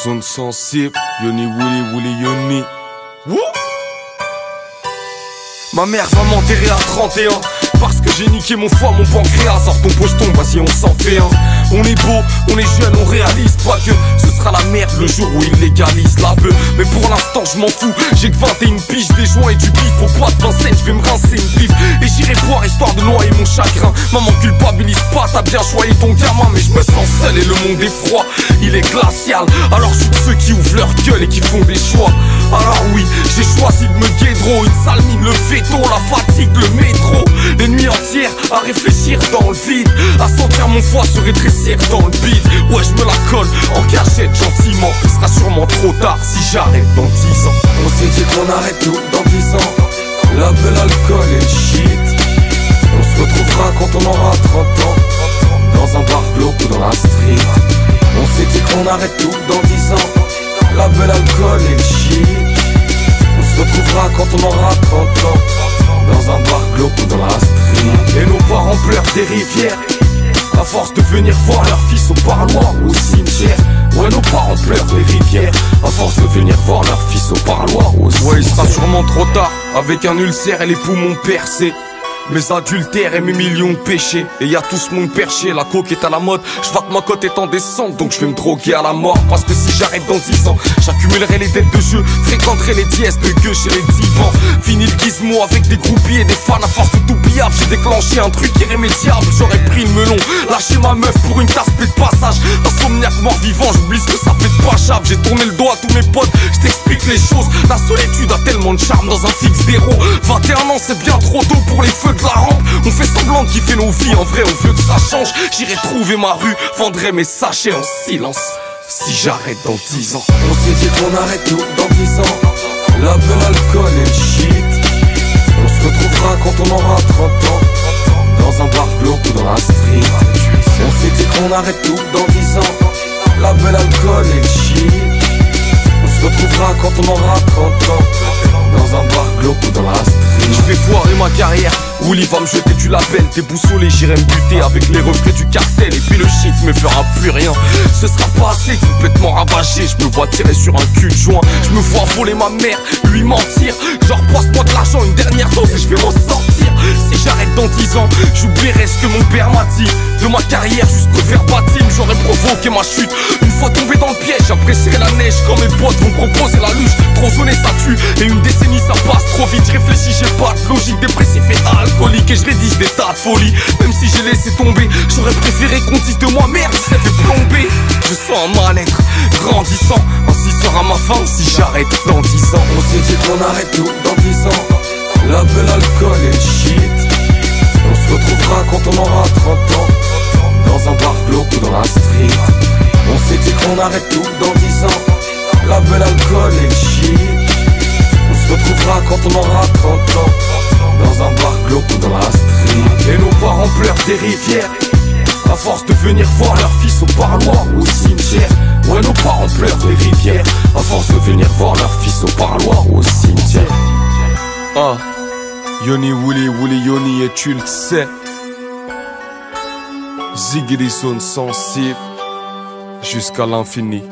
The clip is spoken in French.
Zone sensible, Yoni Wouli Wouli Yoni. Wouh. Ma mère va m'enterrer à 31 parce que j'ai niqué mon foie, mon pancréas. Sors ton pocheton, vas-y on s'en fait un. On est beau, on est jeune, on réalise pas que ce sera la merde le jour où ils légalisent la beuh. Mais pour l'instant je m'en fous, j'ai que 21 piges, des joints et du bif. Au poids de Vincennes, je vais me rincer une bif. Et j'irai boire histoire de noyer mon chagrin. Maman culpabilise pas, t'as bien choisi ton gamin. Mais je me sens seul et le monde est froid, il est glacial. Alors je suis de ceux qui ouvrent leur gueule et qui font des choix. Alors oui, j'ai choisi de me guédro. Une sale mine, le veto, la fatigue, le métro. Les nuits entières à réfléchir dans le vide, à sentir mon foie se rétrécir dans le bide. Ouais, je me la colle en cachette gentiment. Ce sera sûrement trop tard si j'arrête dans 10 ans. On s'est dit qu'on arrête tout dans 10 ans. La belle, l'alcool et le shit. On se retrouvera quand on aura 30 ans, dans un bar glauque ou dans la street. On s'est dit qu'on arrête tout dans 10 ans. La belle, l'alcool et le shit. On se retrouvera quand on aura 30 ans, dans un bar glauque ou dans la street. Et nos parents pleurent des rivières à force de venir voir leur fils au parloir ou au cimetière. Ouais, nos parents pleurent des rivières à force de venir voir leur fils au parloir ou au cimetière. Ouais, il sera sûrement trop tard, avec un ulcère et les poumons percés. Mes adultères et mes millions de péchés. Et y a tout ce monde perché, la coke est à la mode. Je vois que ma cote est en descente, donc je vais me droguer à la mort. Parce que si j'arrête dans 10 ans, j'accumulerai les dettes de jeu, fréquenterai les dièses de gueux chez les divans. Fini le gizmo avec des groupies et des fans à force de tout billard. J'ai déclenché un truc irrémédiable, j'aurais pris le melon, lâché ma meuf pour une tasse de passage. Insomniaque mort vivant, j'oublie ce que ça fait de pas chable. J'ai tourné le dos à tous mes potes, je t'explique les choses. La solitude a tellement de charme dans un fixe d'héros. 21 ans c'est bien trop tôt pour les feux de la rampe. On fait semblant de kiffer nos vies, en vrai on veut que ça change. J'irai trouver ma rue, vendrai mes sachets en silence si j'arrête dans 10 ans. On s'est dit qu'on arrête tout dans 10 ans. La belle, l'alcool et le shit. On se retrouvera quand on aura 30 ans, dans un bar glauque ou dans la street. On s'est dit qu'on arrête tout dans 10 ans. La belle, l'alcool et le shit. On se retrouvera quand on aura 30 ans, dans un bar glauque ou dans la street. Je vais foirer ma carrière, Willy va me jeter du label. Déboussolé, j'irai me buter avec les reflets du cartel. Et puis le shit me fera plus rien. Ce sera pas assez, complètement ravagé. Je me vois tirer sur un cul de joint. Je me vois voler ma mère, lui mentir. Genre passe-moi de l'argent, une dernière dose et je vais m'en sortir. Si j'arrête dans 10 ans, j'oublierai ce que mon père m'a dit. De ma carrière jusqu'au verbatim, j'aurais provoqué ma chute. Une fois tombé dans le piège, j'apprécierai la neige. Quand mes potes vont proposer la luge, trop sonné ça tue. Et une décennie ça passe trop vite. Je réfléchis, j'ai pas de logique, dépressif et alcoolique. Et je rédige des tas de folies. Même si j'ai laissé tomber, j'aurais préféré qu'on dise de moi merde, ça fait plomber. Je sens un mal-être grandissant, ainsi sera ma fin si j'arrête dans 10 ans. On s'est dit qu'on arrête tout dans 10 ans. La belle, l'alcool et le shit. On se retrouvera quand on aura 30 ans, dans un bar glauque ou dans la street. On s'est dit qu'on arrête tout dans 10 ans. La belle, l'alcool et le shit. On se retrouvera quand on aura 30 ans, dans un bar glauque ou dans la street. Et nos parents pleurent des rivières à force de venir voir leur fils au parloir ou au cimetière. Ouais, nos parents pleurent des rivières à force de venir voir leur fils au parloir ou au cimetière. Ah, Yoni Wouli Wouli Yoni et tu le sais. Ziggy Zone sensible jusqu'à l'infini.